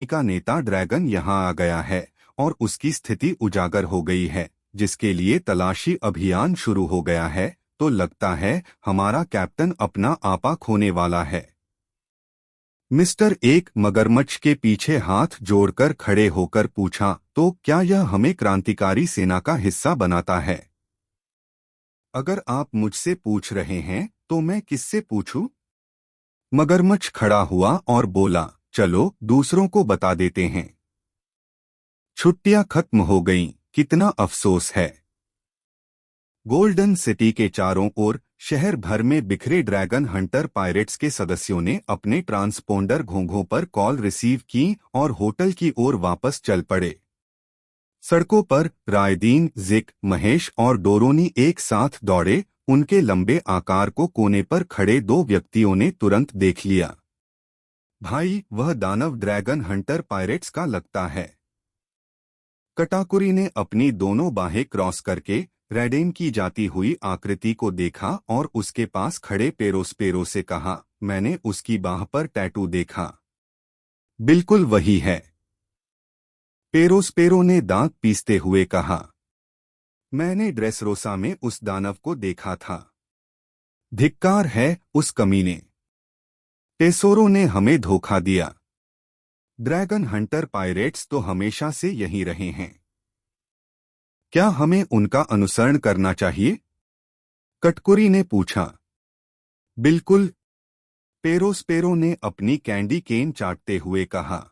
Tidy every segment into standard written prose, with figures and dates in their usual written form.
का नेता ड्रैगन यहाँ आ गया है और उसकी स्थिति उजागर हो गई है, जिसके लिए तलाशी अभियान शुरू हो गया है। तो लगता है हमारा कैप्टन अपना आपा खोने वाला है। मिस्टर एक मगरमच्छ के पीछे हाथ जोड़कर खड़े होकर पूछा, तो क्या यह हमें क्रांतिकारी सेना का हिस्सा बनाता है? अगर आप मुझसे पूछ रहे हैं तो मैं किससे पूछूं? मगरमच्छ खड़ा हुआ और बोला, चलो दूसरों को बता देते हैं। छुट्टियां खत्म हो गईं, कितना अफसोस है। गोल्डन सिटी के चारों ओर शहर भर में बिखरे ड्रैगन हंटर पायरेट्स के सदस्यों ने अपने ट्रांसपोंडर घोंघों पर कॉल रिसीव की और होटल की ओर वापस चल पड़े। सड़कों पर रायदीन, जिक, महेश और डोरोनी एक साथ दौड़े। उनके लंबे आकार को कोने पर खड़े दो व्यक्तियों ने तुरंत देख लिया। भाई, वह दानव ड्रैगन हंटर पायरेट्स का लगता है। कटाकुरी ने अपनी दोनों बाहें क्रॉस करके रेडेन की जाती हुई आकृति को देखा और उसके पास खड़े पेरोस्पेरो से कहा, मैंने उसकी बाह पर टैटू देखा। बिल्कुल वही है, पेरोस्पेरो ने दांत पीसते हुए कहा। मैंने ड्रेसरोसा में उस दानव को देखा था। धिक्कार है उस कमीने। टेसोरो ने हमें धोखा दिया। ड्रैगन हंटर पायरेट्स तो हमेशा से यहीं रहे हैं। क्या हमें उनका अनुसरण करना चाहिए? कटकुरी ने पूछा। बिल्कुल, पेरोस्पेरो ने अपनी कैंडी केन चाटते हुए कहा।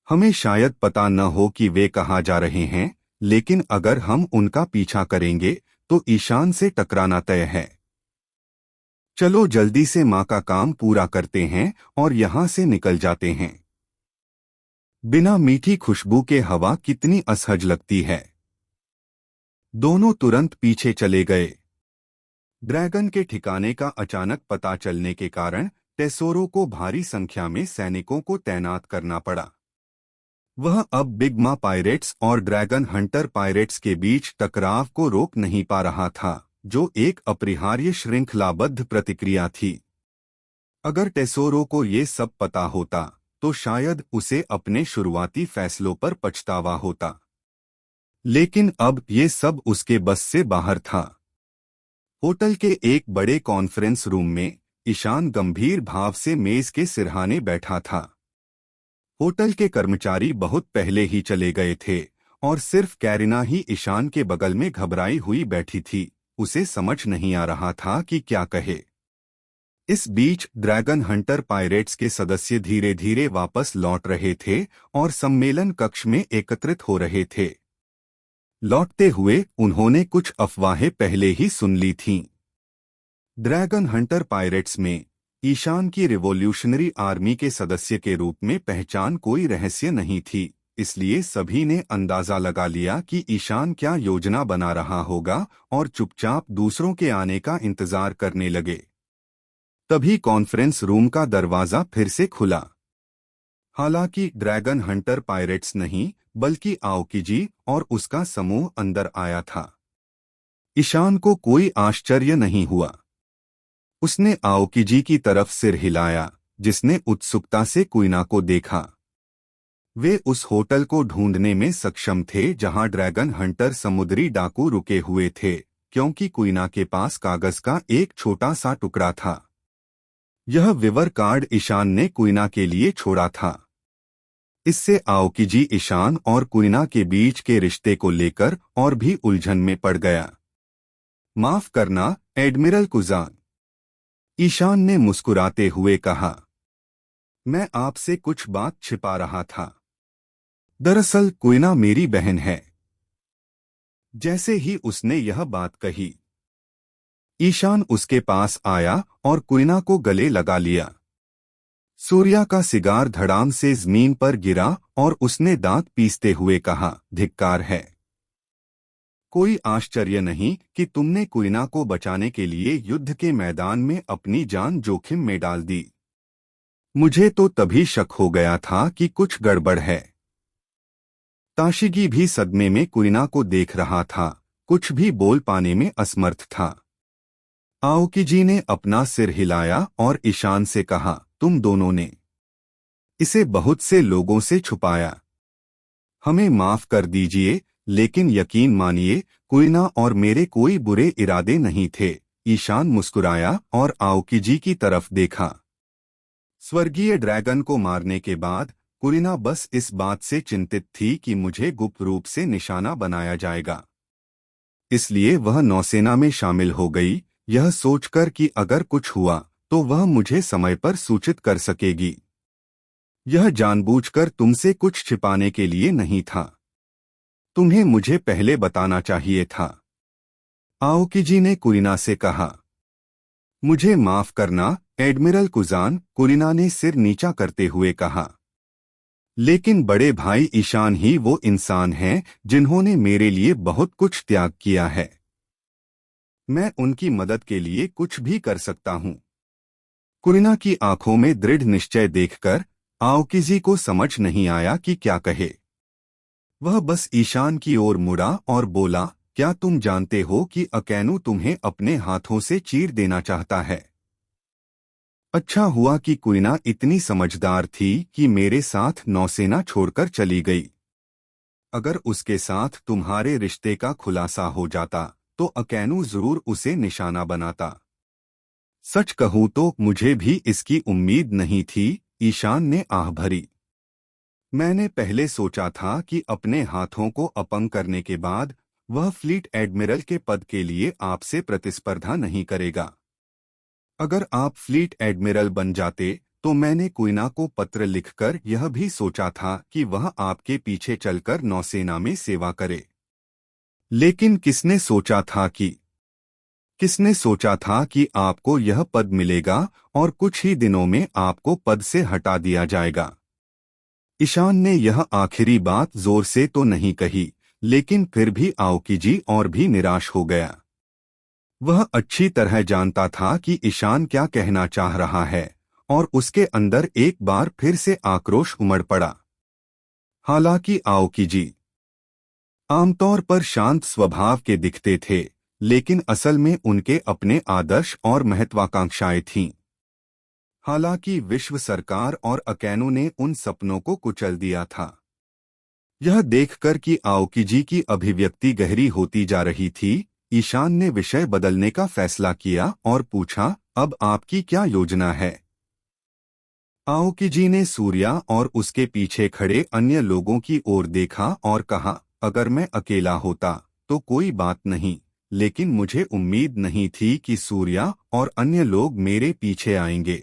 हमें शायद पता न हो कि वे कहाँ जा रहे हैं, लेकिन अगर हम उनका पीछा करेंगे तो ईशान से टकराना तय है। चलो जल्दी से माँ का काम पूरा करते हैं और यहाँ से निकल जाते हैं। बिना मीठी खुशबू के हवा कितनी असहज लगती है। दोनों तुरंत पीछे चले गए। ड्रैगन के ठिकाने का अचानक पता चलने के कारण टेसोरो को भारी संख्या में सैनिकों को तैनात करना पड़ा। वह अब बिग मा पायरेट्स और ड्रैगन हंटर पायरेट्स के बीच टकराव को रोक नहीं पा रहा था, जो एक अपरिहार्य श्रृंखलाबद्ध प्रतिक्रिया थी। अगर टेसोरो को ये सब पता होता तो शायद उसे अपने शुरुआती फैसलों पर पछतावा होता, लेकिन अब ये सब उसके बस से बाहर था। होटल के एक बड़े कॉन्फ्रेंस रूम में ईशान गंभीर भाव से मेज के सिरहाने बैठा था। होटल के कर्मचारी बहुत पहले ही चले गए थे और सिर्फ कैरिना ही ईशान के बगल में घबराई हुई बैठी थी। उसे समझ नहीं आ रहा था कि क्या कहे। इस बीच ड्रैगन हंटर पायरेट्स के सदस्य धीरे धीरे वापस लौट रहे थे और सम्मेलन कक्ष में एकत्रित हो रहे थे। लौटते हुए उन्होंने कुछ अफवाहें पहले ही सुन ली थीं। ड्रैगन हंटर पायरेट्स में ईशान की रिवॉल्यूशनरी आर्मी के सदस्य के रूप में पहचान कोई रहस्य नहीं थी, इसलिए सभी ने अंदाजा लगा लिया कि ईशान क्या योजना बना रहा होगा और चुपचाप दूसरों के आने का इंतजार करने लगे। तभी कॉन्फ्रेंस रूम का दरवाजा फिर से खुला। हालांकि ड्रैगन हंटर पायरेट्स नहीं बल्कि आओकिजी और उसका समूह अंदर आया था। ईशान को कोई आश्चर्य नहीं हुआ। उसने आओकिजी की तरफ सिर हिलाया, जिसने उत्सुकता से कुइना को देखा। वे उस होटल को ढूंढने में सक्षम थे जहां ड्रैगन हंटर समुद्री डाकू रुके हुए थे, क्योंकि कुइना के पास कागज का एक छोटा सा टुकड़ा था। यह विवर कार्ड ईशान ने कुइना के लिए छोड़ा था। इससे आओकिजी ईशान और कुइना के बीच के रिश्ते को लेकर और भी उलझन में पड़ गया। माफ करना एडमिरल कुजान, ईशान ने मुस्कुराते हुए कहा। मैं आपसे कुछ बात छिपा रहा था। दरअसल कुइना मेरी बहन है। जैसे ही उसने यह बात कही, ईशान उसके पास आया और कुइना को गले लगा लिया। सूर्या का सिगार धड़ाम से जमीन पर गिरा और उसने दांत पीसते हुए कहा, धिक्कार है। कोई आश्चर्य नहीं कि तुमने कुइना को बचाने के लिए युद्ध के मैदान में अपनी जान जोखिम में डाल दी। मुझे तो तभी शक हो गया था कि कुछ गड़बड़ है। ताशिगी भी सदमे में कुइना को देख रहा था, कुछ भी बोल पाने में असमर्थ था। आओकिजी ने अपना सिर हिलाया और ईशान से कहा, तुम दोनों ने इसे बहुत से लोगों से छुपाया। हमें माफ कर दीजिए, लेकिन यकीन मानिए, कुइना और मेरे कोई बुरे इरादे नहीं थे। ईशान मुस्कुराया और आओकी की तरफ देखा। स्वर्गीय ड्रैगन को मारने के बाद कुरिना बस इस बात से चिंतित थी कि मुझे गुप्त रूप से निशाना बनाया जाएगा। इसलिए वह नौसेना में शामिल हो गई, यह सोचकर कि अगर कुछ हुआ तो वह मुझे समय पर सूचित कर सकेगी। यह जानबूझकर तुमसे कुछ छिपाने के लिए नहीं था। तुम्हें मुझे पहले बताना चाहिए था। आओकी ने कुरिना से कहा। मुझे माफ करना, एडमिरल कुजान, कुरिना ने सिर नीचा करते हुए कहा। लेकिन बड़े भाई ईशान ही वो इंसान हैं जिन्होंने मेरे लिए बहुत कुछ त्याग किया है। मैं उनकी मदद के लिए कुछ भी कर सकता हूं। कुरिना की आंखों में दृढ़ निश्चय देखकर आओकी को समझ नहीं आया कि क्या कहे। वह बस ईशान की ओर मुड़ा और बोला, क्या तुम जानते हो कि अकैनु तुम्हें अपने हाथों से चीर देना चाहता है? अच्छा हुआ कि कुरिना इतनी समझदार थी कि मेरे साथ नौसेना छोड़कर चली गई। अगर उसके साथ तुम्हारे रिश्ते का खुलासा हो जाता तो अकैनु जरूर उसे निशाना बनाता। सच कहूं तो मुझे भी इसकी उम्मीद नहीं थी, ईशान ने आह भरी। मैंने पहले सोचा था कि अपने हाथों को अपंग करने के बाद वह फ्लीट एडमिरल के पद के लिए आपसे प्रतिस्पर्धा नहीं करेगा। अगर आप फ्लीट एडमिरल बन जाते तो मैंने कुइना को पत्र लिखकर यह भी सोचा था कि वह आपके पीछे चलकर नौसेना में सेवा करे। लेकिन किसने सोचा था कि आपको यह पद मिलेगा और कुछ ही दिनों में आपको पद से हटा दिया जाएगा। ईशान ने यह आखिरी बात जोर से तो नहीं कही, लेकिन फिर भी आओकी और भी निराश हो गया। वह अच्छी तरह जानता था कि ईशान क्या कहना चाह रहा है और उसके अंदर एक बार फिर से आक्रोश उमड़ पड़ा। हालांकि आओकी आमतौर पर शांत स्वभाव के दिखते थे, लेकिन असल में उनके अपने आदर्श और महत्वाकांक्षाएं थीं। हालांकि विश्व सरकार और अकैनु ने उन सपनों को कुचल दिया था। यह देखकर कि आओकी की अभिव्यक्ति गहरी होती जा रही थी, ईशान ने विषय बदलने का फैसला किया और पूछा, अब आपकी क्या योजना है? आओकी ने सूर्या और उसके पीछे खड़े अन्य लोगों की ओर देखा और कहा, अगर मैं अकेला होता तो कोई बात नहीं, लेकिन मुझे उम्मीद नहीं थी कि सूर्या और अन्य लोग मेरे पीछे आएंगे।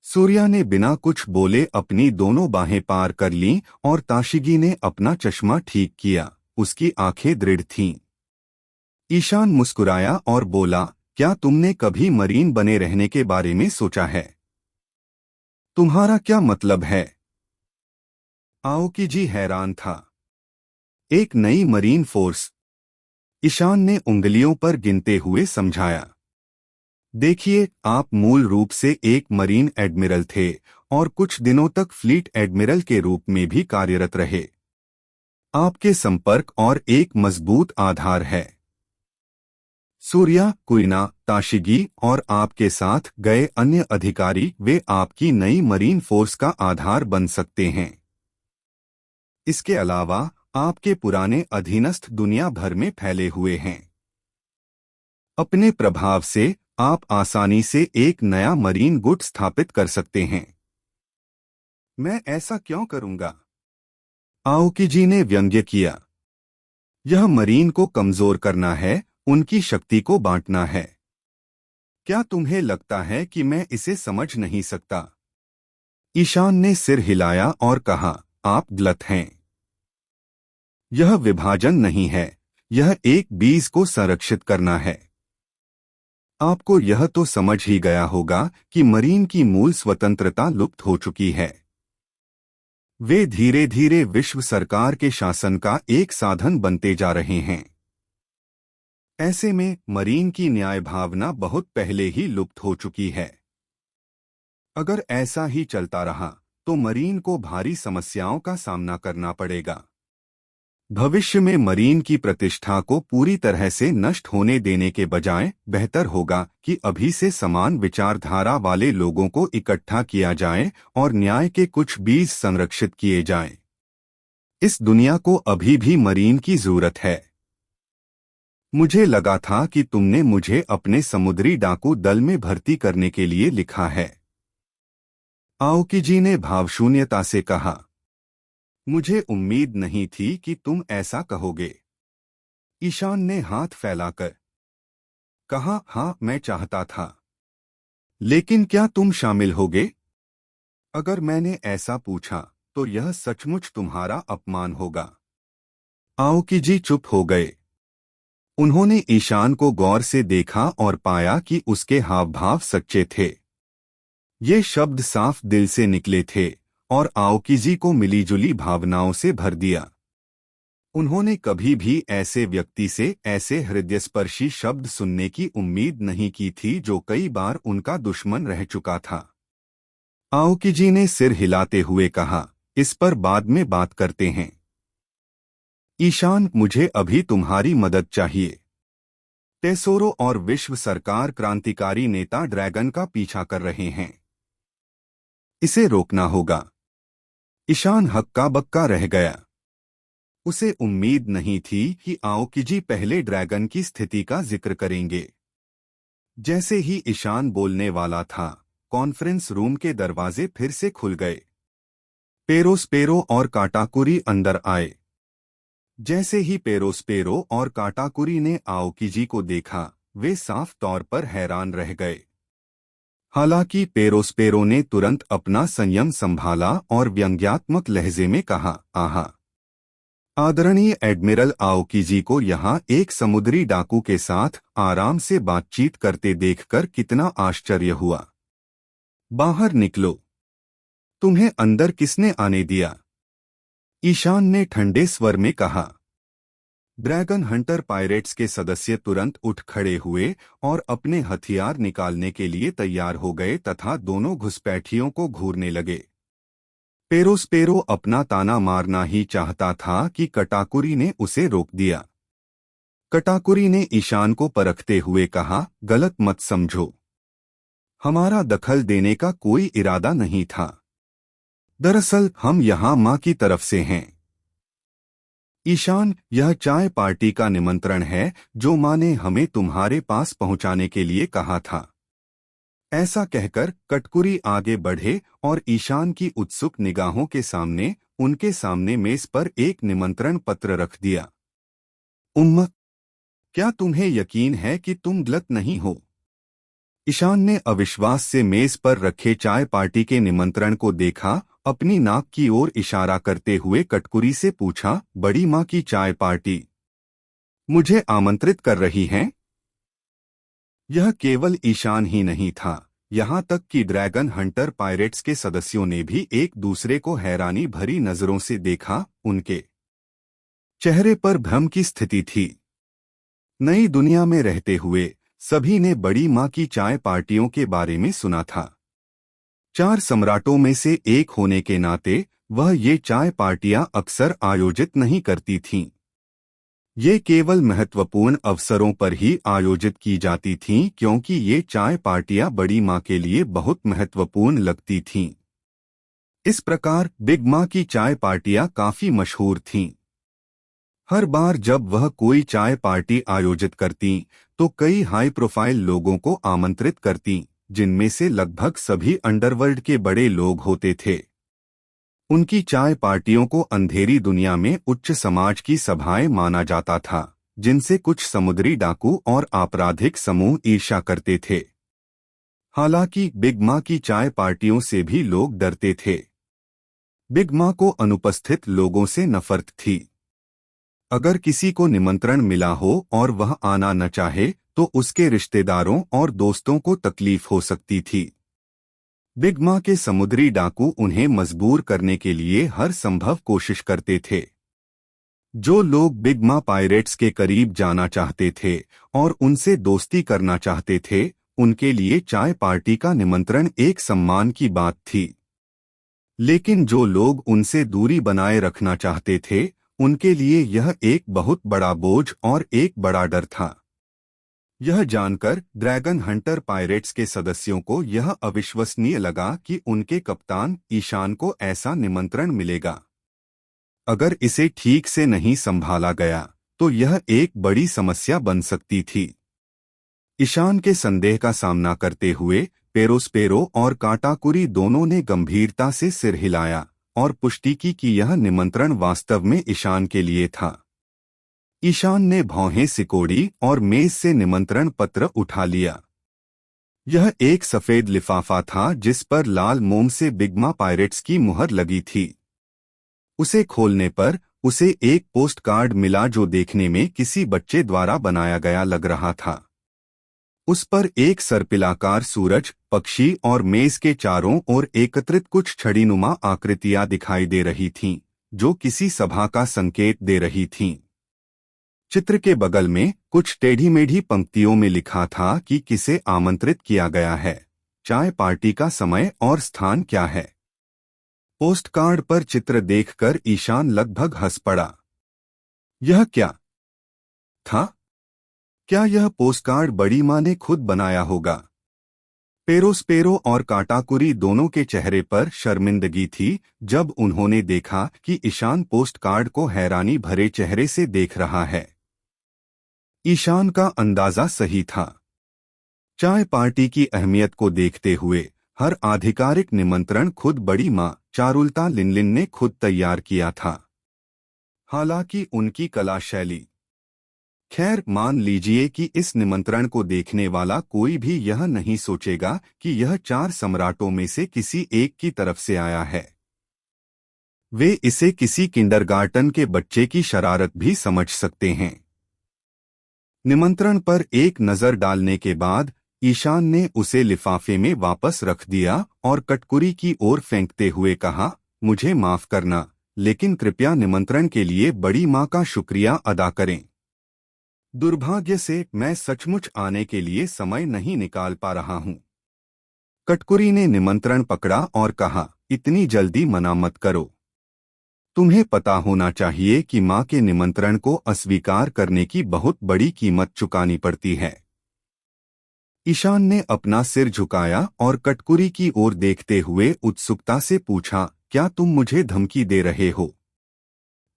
सूर्या ने बिना कुछ बोले अपनी दोनों बाहें पार कर लीं और ताशिगी ने अपना चश्मा ठीक किया, उसकी आंखें दृढ़ थीं। ईशान मुस्कुराया और बोला, क्या तुमने कभी मरीन बने रहने के बारे में सोचा है? तुम्हारा क्या मतलब है? आओकी हैरान था। एक नई मरीन फोर्स? ईशान ने उंगलियों पर गिनते हुए समझाया। देखिए, आप मूल रूप से एक मरीन एडमिरल थे और कुछ दिनों तक फ्लीट एडमिरल के रूप में भी कार्यरत रहे। आपके संपर्क और एक मजबूत आधार है। सूर्या, कुइना, ताशिगी और आपके साथ गए अन्य अधिकारी, वे आपकी नई मरीन फोर्स का आधार बन सकते हैं। इसके अलावा आपके पुराने अधीनस्थ दुनिया भर में फैले हुए हैं। अपने प्रभाव से आप आसानी से एक नया मरीन गुट स्थापित कर सकते हैं। मैं ऐसा क्यों करूंगा? आओकी ने व्यंग्य किया। यह मरीन को कमजोर करना है, उनकी शक्ति को बांटना है। क्या तुम्हें लगता है कि मैं इसे समझ नहीं सकता? ईशान ने सिर हिलाया और कहा, आप गलत हैं। यह विभाजन नहीं है, यह एक बीज को संरक्षित करना है। आपको यह तो समझ ही गया होगा कि मरीन की मूल स्वतंत्रता लुप्त हो चुकी है। वे धीरे धीरे विश्व सरकार के शासन का एक साधन बनते जा रहे हैं। ऐसे में मरीन की न्याय भावना बहुत पहले ही लुप्त हो चुकी है। अगर ऐसा ही चलता रहा तो मरीन को भारी समस्याओं का सामना करना पड़ेगा। भविष्य में मरीन की प्रतिष्ठा को पूरी तरह से नष्ट होने देने के बजाय बेहतर होगा कि अभी से समान विचारधारा वाले लोगों को इकट्ठा किया जाए और न्याय के कुछ बीज संरक्षित किए जाएं। इस दुनिया को अभी भी मरीन की जरूरत है। मुझे लगा था कि तुमने मुझे अपने समुद्री डाकू दल में भर्ती करने के लिए लिखा है। आओकी जी ने भावशून्यता से कहा। मुझे उम्मीद नहीं थी कि तुम ऐसा कहोगे। ईशान ने हाथ फैलाकर कहा, हाँ मैं चाहता था। लेकिन क्या तुम शामिल होगे? अगर मैंने ऐसा पूछा तो यह सचमुच तुम्हारा अपमान होगा। आओकी जी चुप हो गए। उन्होंने ईशान को गौर से देखा और पाया कि उसके हाव भाव सच्चे थे। ये शब्द साफ दिल से निकले थे और आओकी जी को मिलीजुली भावनाओं से भर दिया। उन्होंने कभी भी ऐसे व्यक्ति से ऐसे हृदयस्पर्शी शब्द सुनने की उम्मीद नहीं की थी जो कई बार उनका दुश्मन रह चुका था। आओकी जी ने सिर हिलाते हुए कहा, इस पर बाद में बात करते हैं। ईशान, मुझे अभी तुम्हारी मदद चाहिए। टेसोरो और विश्व सरकार क्रांतिकारी नेता ड्रैगन का पीछा कर रहे हैं। इसे रोकना होगा। ईशान हक्का बक्का रह गया। उसे उम्मीद नहीं थी कि आओकी जी पहले ड्रैगन की स्थिति का जिक्र करेंगे। जैसे ही ईशान बोलने वाला था, कॉन्फ्रेंस रूम के दरवाजे फिर से खुल गए। पेरोस्पेरो और काटाकुरी अंदर आए। जैसे ही पेरोस्पेरो और काटाकुरी ने आओकी जी को देखा, वे साफ तौर पर हैरान रह गए। हालांकि पेरोस्पेरो ने तुरंत अपना संयम संभाला और व्यंग्यात्मक लहजे में कहा, आहा, आदरणीय एडमिरल आओकी जी को यहाँ एक समुद्री डाकू के साथ आराम से बातचीत करते देखकर कितना आश्चर्य हुआ। बाहर निकलो। तुम्हें अंदर किसने आने दिया? ईशान ने ठंडे स्वर में कहा। ड्रैगन हंटर पायरेट्स के सदस्य तुरंत उठ खड़े हुए और अपने हथियार निकालने के लिए तैयार हो गए तथा दोनों घुसपैठियों को घूरने लगे। पेरोस्पेरो अपना ताना मारना ही चाहता था कि कटाकुरी ने उसे रोक दिया। कटाकुरी ने ईशान को परखते हुए कहा, गलत मत समझो। हमारा दखल देने का कोई इरादा नहीं था। दरअसल हम यहाँ माँ की तरफ से हैं। ईशान, यह चाय पार्टी का निमंत्रण है जो माँ ने हमें तुम्हारे पास पहुँचाने के लिए कहा था। ऐसा कहकर कटकुरी आगे बढ़े और ईशान की उत्सुक निगाहों के सामने उनके सामने मेज पर एक निमंत्रण पत्र रख दिया। क्या तुम्हें यकीन है कि तुम गलत नहीं हो? ईशान ने अविश्वास से मेज पर रखे चाय पार्टी के निमंत्रण को देखा, अपनी नाक की ओर इशारा करते हुए कटकुरी से पूछा, बड़ी माँ की चाय पार्टी मुझे आमंत्रित कर रही हैं? यह केवल ईशान ही नहीं था, यहाँ तक कि ड्रैगन हंटर पायरेट्स के सदस्यों ने भी एक दूसरे को हैरानी भरी नजरों से देखा। उनके चेहरे पर भ्रम की स्थिति थी। नई दुनिया में रहते हुए सभी ने बड़ी माँ की चाय पार्टियों के बारे में सुना था। 4 सम्राटों में से एक होने के नाते वह ये चाय पार्टियां अक्सर आयोजित नहीं करती थीं। ये केवल महत्वपूर्ण अवसरों पर ही आयोजित की जाती थीं क्योंकि ये चाय पार्टियां बड़ी माँ के लिए बहुत महत्वपूर्ण लगती थीं। इस प्रकार बिग माँ की चाय पार्टियां काफी मशहूर थीं। हर बार जब वह कोई चाय पार्टी आयोजित करती तो कई हाई प्रोफाइल लोगों को आमंत्रित करती, जिनमें से लगभग सभी अंडरवर्ल्ड के बड़े लोग होते थे। उनकी चाय पार्टियों को अंधेरी दुनिया में उच्च समाज की सभाएं माना जाता था, जिनसे कुछ समुद्री डाकू और आपराधिक समूह ईर्ष्या करते थे। हालांकि बिग माँ की चाय पार्टियों से भी लोग डरते थे। बिग माँ को अनुपस्थित लोगों से नफरत थी। अगर किसी को निमंत्रण मिला हो और वह आना न चाहे तो उसके रिश्तेदारों और दोस्तों को तकलीफ हो सकती थी। बिग माँ के समुद्री डाकू उन्हें मजबूर करने के लिए हर संभव कोशिश करते थे। जो लोग बिग माँ पायरेट्स के करीब जाना चाहते थे और उनसे दोस्ती करना चाहते थे, उनके लिए चाय पार्टी का निमंत्रण एक सम्मान की बात थी। लेकिन जो लोग उनसे दूरी बनाए रखना चाहते थे, उनके लिए यह एक बहुत बड़ा बोझ और एक बड़ा डर था। यह जानकर ड्रैगन हंटर पायरेट्स के सदस्यों को यह अविश्वसनीय लगा कि उनके कप्तान ईशान को ऐसा निमंत्रण मिलेगा। अगर इसे ठीक से नहीं संभाला गया तो यह एक बड़ी समस्या बन सकती थी। ईशान के संदेह का सामना करते हुए पेरोस्पेरो और काटाकुरी दोनों ने गंभीरता से सिर हिलाया और पुष्टि की कि यह निमंत्रण वास्तव में ईशान के लिए था। ईशान ने भौहें सिकोड़ी और मेज से निमंत्रण पत्र उठा लिया। यह एक सफेद लिफाफा था जिस पर लाल मोम से बिग्मा पायरेट्स की मुहर लगी थी। उसे खोलने पर उसे एक पोस्ट कार्ड मिला जो देखने में किसी बच्चे द्वारा बनाया गया लग रहा था। उस पर एक सर्पिलाकार सूरज, पक्षी और मेज के चारों ओर एकत्रित कुछ छड़ीनुमा आकृतियां दिखाई दे रही थीं, जो किसी सभा का संकेत दे रही थीं। चित्र के बगल में कुछ टेढ़ी मेढ़ी पंक्तियों में लिखा था कि किसे आमंत्रित किया गया है, चाय पार्टी का समय और स्थान क्या है। पोस्टकार्ड पर चित्र देखकर ईशान लगभग हंस पड़ा। यह क्या था? क्या यह पोस्टकार्ड बड़ी माँ ने खुद बनाया होगा? पेरोस्पेरो और काटाकुरी दोनों के चेहरे पर शर्मिंदगी थी जब उन्होंने देखा कि ईशान पोस्टकार्ड को हैरानी भरे चेहरे से देख रहा है। ईशान का अंदाजा सही था। चाय पार्टी की अहमियत को देखते हुए हर आधिकारिक निमंत्रण खुद बड़ी माँ चारुलता लिनलिन ने खुद तैयार किया था। हालांकि उनकी कला शैली। खैर, मान लीजिए कि इस निमंत्रण को देखने वाला कोई भी यह नहीं सोचेगा कि यह 4 सम्राटों में से किसी एक की तरफ से आया है। वे इसे किसी किंडरगार्टन के बच्चे की शरारत भी समझ सकते हैं। निमंत्रण पर एक नजर डालने के बाद ईशान ने उसे लिफाफे में वापस रख दिया और कटकुरी की ओर फेंकते हुए कहा, मुझे माफ करना, लेकिन कृपया निमंत्रण के लिए बड़ी माँ का शुक्रिया अदा करें। दुर्भाग्य से मैं सचमुच आने के लिए समय नहीं निकाल पा रहा हूँ। कटकुरी ने निमंत्रण पकड़ा और कहा, इतनी जल्दी मना मत करो। तुम्हें पता होना चाहिए कि माँ के निमंत्रण को अस्वीकार करने की बहुत बड़ी कीमत चुकानी पड़ती है। ईशान ने अपना सिर झुकाया और कटकुरी की ओर देखते हुए उत्सुकता से पूछा, क्या तुम मुझे धमकी दे रहे हो?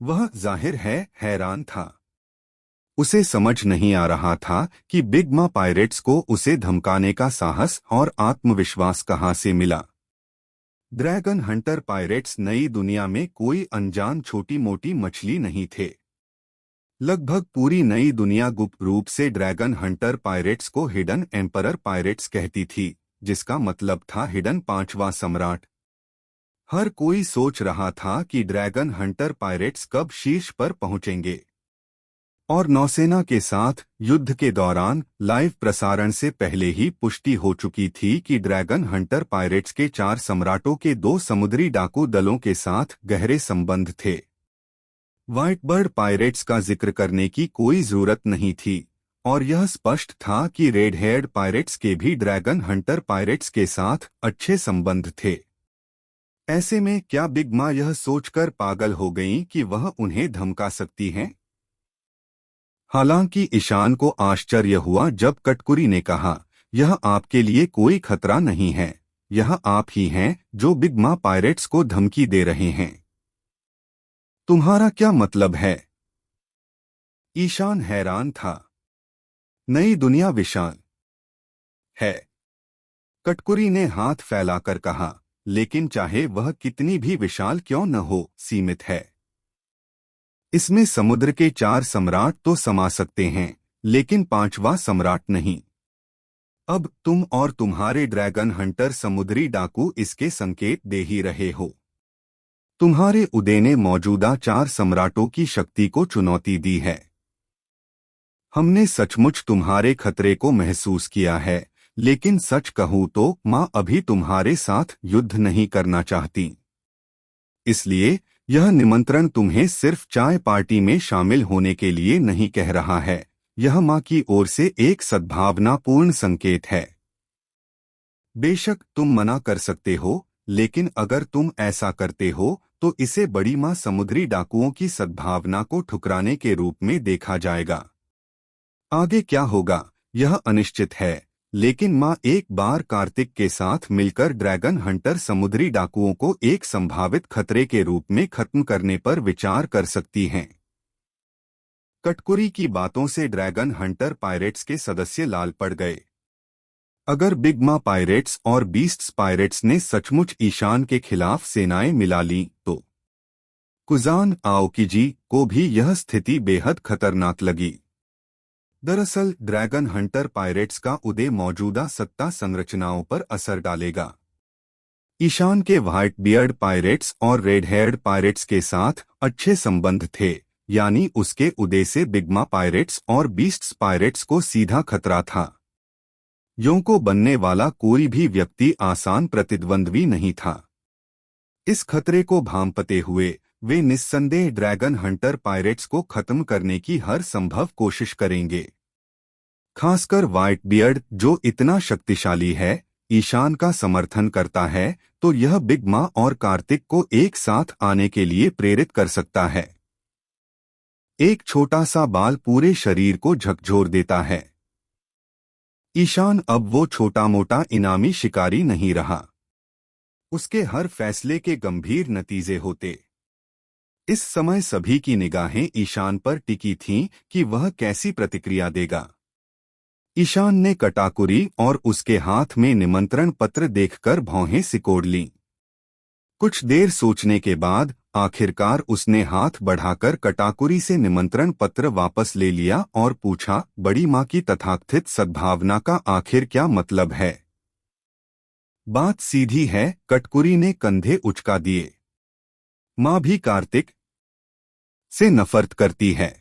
वह जाहिर है हैरान था। उसे समझ नहीं आ रहा था कि बिग्मा पायरेट्स को उसे धमकाने का साहस और आत्मविश्वास कहाँ से मिला। ड्रैगन हंटर पायरेट्स नई दुनिया में कोई अनजान छोटी मोटी मछली नहीं थे। लगभग पूरी नई दुनिया गुप्त रूप से ड्रैगन हंटर पायरेट्स को हिडन एम्परर पायरेट्स कहती थी, जिसका मतलब था हिडन 5वां सम्राट। हर कोई सोच रहा था कि ड्रैगन हंटर पायरेट्स कब शीर्ष पर पहुंचेंगे। और नौसेना के साथ युद्ध के दौरान लाइव प्रसारण से पहले ही पुष्टि हो चुकी थी कि ड्रैगन हंटर पायरेट्स के 4 सम्राटों के 2 समुद्री डाकू दलों के साथ गहरे संबंध थे। व्हाइटबर्ड पायरेट्स का जिक्र करने की कोई जरूरत नहीं थी और यह स्पष्ट था कि रेड हेयर्ड पायरेट्स के भी ड्रैगन हंटर पायरेट्स के साथ अच्छे संबंध थे। ऐसे में क्या बिग माँ यह सोचकर पागल हो गईं कि वह उन्हें धमका सकती हैं? हालांकि ईशान को आश्चर्य हुआ जब कटकुरी ने कहा, यह आपके लिए कोई खतरा नहीं है, यह आप ही हैं जो बिग माँ पायरेट्स को धमकी दे रहे हैं। तुम्हारा क्या मतलब है? ईशान हैरान था। नई दुनिया विशाल है, कटकुरी ने हाथ फैलाकर कहा, लेकिन चाहे वह कितनी भी विशाल क्यों न हो, सीमित है। इसमें समुद्र के 4 सम्राट तो समा सकते हैं, लेकिन 5वां सम्राट नहीं। अब तुम और तुम्हारे ड्रैगन हंटर समुद्री डाकू इसके संकेत दे ही रहे हो। तुम्हारे उदय ने मौजूदा 4 सम्राटों की शक्ति को चुनौती दी है। हमने सचमुच तुम्हारे खतरे को महसूस किया है, लेकिन सच कहूं तो माँ अभी तुम्हारे साथ युद्ध नहीं करना चाहती। इसलिए यह निमंत्रण तुम्हें सिर्फ चाय पार्टी में शामिल होने के लिए नहीं कह रहा है, यह माँ की ओर से एक सद्भावनापूर्ण संकेत है। बेशक तुम मना कर सकते हो, लेकिन अगर तुम ऐसा करते हो तो इसे बड़ी माँ समुद्री डाकुओं की सद्भावना को ठुकराने के रूप में देखा जाएगा। आगे क्या होगा यह अनिश्चित है, लेकिन माँ एक बार कार्तिक के साथ मिलकर ड्रैगन हंटर समुद्री डाकुओं को एक संभावित खतरे के रूप में खत्म करने पर विचार कर सकती हैं। कटकुरी की बातों से ड्रैगन हंटर पायरेट्स के सदस्य लाल पड़ गए। अगर बिग मा पायरेट्स और बीस्ट्स पायरेट्स ने सचमुच ईशान के खिलाफ सेनाएं मिला ली तो कुजान आओकिजी को भी यह स्थिति बेहद खतरनाक लगी। दरअसल ड्रैगन हंटर पायरेट्स का उदय मौजूदा सत्ता संरचनाओं पर असर डालेगा। ईशान के व्हाइट बियर्ड पायरेट्स और रेड हेयर्ड पायरेट्स के साथ अच्छे संबंध थे, यानी उसके उदय से बिगमा पायरेट्स और बीस्ट्स पायरेट्स को सीधा खतरा था। योंको बनने वाला कोई भी व्यक्ति आसान प्रतिद्वंद्वी नहीं था। इस खतरे को भांपते हुए वे निस्संदेह ड्रैगन हंटर पायरेट्स को खत्म करने की हर संभव कोशिश करेंगे। खासकर व्हाइट बियर्ड जो इतना शक्तिशाली है, ईशान का समर्थन करता है, तो यह बिग मा और कार्तिक को एक साथ आने के लिए प्रेरित कर सकता है। एक छोटा सा बाल पूरे शरीर को झकझोर देता है। ईशान अब वो छोटा मोटा इनामी शिकारी नहीं रहा। उसके हर फैसले के गंभीर नतीजे होते। इस समय सभी की निगाहें ईशान पर टिकी थीं कि वह कैसी प्रतिक्रिया देगा। ईशान ने कटाकुरी और उसके हाथ में निमंत्रण पत्र देखकर भौहें सिकोड़ लीं। कुछ देर सोचने के बाद आखिरकार उसने हाथ बढ़ाकर कटाकुरी से निमंत्रण पत्र वापस ले लिया और पूछा, बड़ी माँ की तथाकथित सद्भावना का आखिर क्या मतलब है? बात सीधी है, कटकुरी ने कंधे उचका दिए। माँ भी कार्तिक से नफरत करती है।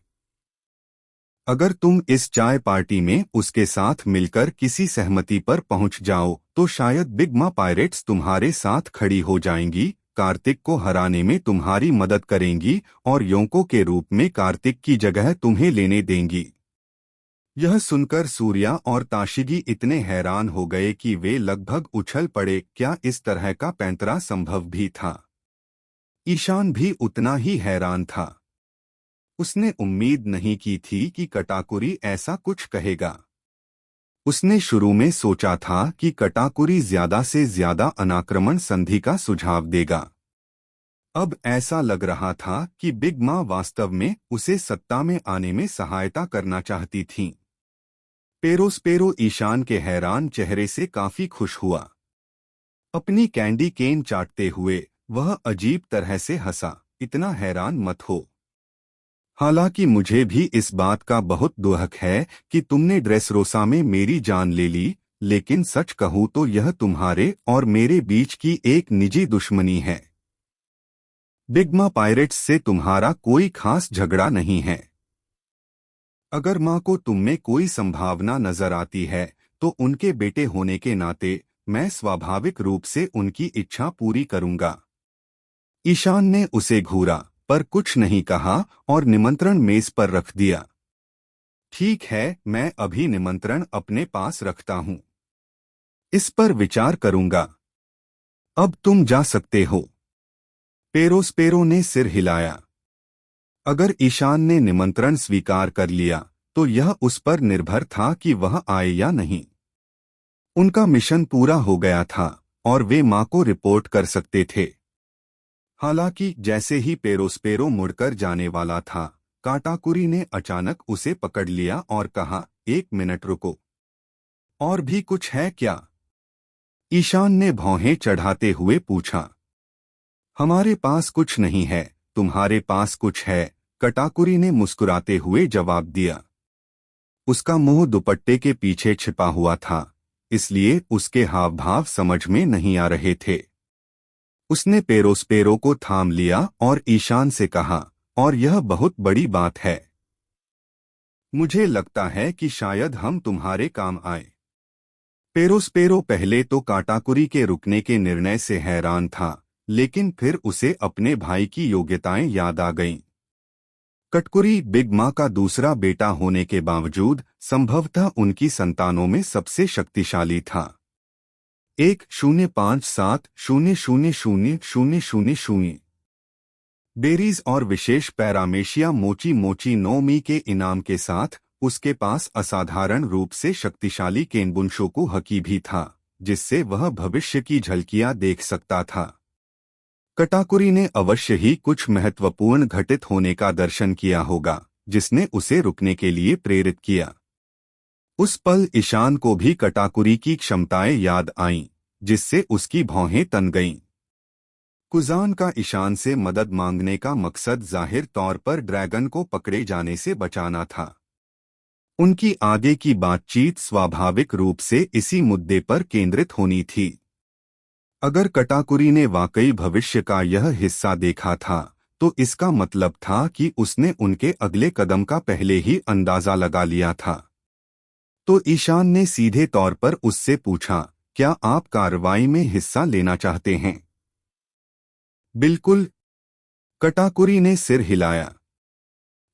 अगर तुम इस चाय पार्टी में उसके साथ मिलकर किसी सहमति पर पहुंच जाओ तो शायद बिग मा पायरेट्स तुम्हारे साथ खड़ी हो जाएंगी, कार्तिक को हराने में तुम्हारी मदद करेंगी और योंको के रूप में कार्तिक की जगह तुम्हें लेने देंगी। यह सुनकर सूर्या और ताशिगी इतने हैरान हो गए कि वे लगभग उछल पड़े। क्या इस तरह का पैंतरा संभव भी था? ईशान भी उतना ही हैरान था। उसने उम्मीद नहीं की थी कि कटाकुरी ऐसा कुछ कहेगा। उसने शुरू में सोचा था कि कटाकुरी ज्यादा से ज्यादा अनाक्रमण संधि का सुझाव देगा। अब ऐसा लग रहा था कि बिग मा वास्तव में उसे सत्ता में आने में सहायता करना चाहती थीं। पेरोस्पेरो ईशान के हैरान चेहरे से काफी खुश हुआ। अपनी कैंडी केन चाटते हुए वह अजीब तरह से हंसा, इतना हैरान मत हो। हालांकि मुझे भी इस बात का बहुत दुख है कि तुमने ड्रेसरोसा में मेरी जान ले ली, लेकिन सच कहूँ तो यह तुम्हारे और मेरे बीच की एक निजी दुश्मनी है। बिग मा पायरेट्स से तुम्हारा कोई खास झगड़ा नहीं है। अगर माँ को तुममें कोई संभावना नजर आती है तो उनके बेटे होने के नाते मैं स्वाभाविक रूप से उनकी इच्छा पूरी करूंगा। ईशान ने उसे घूरा पर कुछ नहीं कहा और निमंत्रण मेज पर रख दिया। ठीक है, मैं अभी निमंत्रण अपने पास रखता हूं, इस पर विचार करूंगा। अब तुम जा सकते हो। पेरोस्पेरो ने सिर हिलाया। अगर ईशान ने निमंत्रण स्वीकार कर लिया तो यह उस पर निर्भर था कि वह आए या नहीं। उनका मिशन पूरा हो गया था और वे मां को रिपोर्ट कर सकते थे। हालांकि जैसे ही पेरोस्पेरो मुड़कर जाने वाला था, काटाकुरी ने अचानक उसे पकड़ लिया और कहा, एक मिनट रुको। और भी कुछ है क्या? ईशान ने भौहें चढ़ाते हुए पूछा। हमारे पास कुछ नहीं है, तुम्हारे पास कुछ है, कटाकुरी ने मुस्कुराते हुए जवाब दिया। उसका मुंह दुपट्टे के पीछे छिपा हुआ था, इसलिए उसके हाव भाव समझ में नहीं आ रहे थे। उसने पेरोस्पेरो को थाम लिया और ईशान से कहा, और यह बहुत बड़ी बात है। मुझे लगता है कि शायद हम तुम्हारे काम आए। पेरोस्पेरो पहले तो काटाकुरी के रुकने के निर्णय से हैरान था, लेकिन फिर उसे अपने भाई की योग्यताएं याद आ गईं। कटकुरी बिग मा का दूसरा बेटा होने के बावजूद संभवतः उनकी संतानों में सबसे शक्तिशाली था। 10570000000। बेरीज और विशेष पैरामेशिया मोची मोची नो मी के इनाम के साथ उसके पास असाधारण रूप से शक्तिशाली केनबुनशोकु हकी भी था, जिससे वह भविष्य की झलकियां देख सकता था। कटाकुरी ने अवश्य ही कुछ महत्वपूर्ण घटित होने का दर्शन किया होगा, जिसने उसे रुकने के लिए प्रेरित किया। उस पल ईशान को भी कटाकुरी की क्षमताएं याद आईं, जिससे उसकी भौहें तन गईं। कुजान का ईशान से मदद मांगने का मकसद जाहिर तौर पर ड्रैगन को पकड़े जाने से बचाना था। उनकी आगे की बातचीत स्वाभाविक रूप से इसी मुद्दे पर केंद्रित होनी थी। अगर कटाकुरी ने वाकई भविष्य का यह हिस्सा देखा था, तो इसका मतलब था कि उसने उनके अगले कदम का पहले ही अंदाजा लगा लिया था। तो ईशान ने सीधे तौर पर उससे पूछा, क्या आप कार्रवाई में हिस्सा लेना चाहते हैं? बिल्कुल, कटाकुरी ने सिर हिलाया।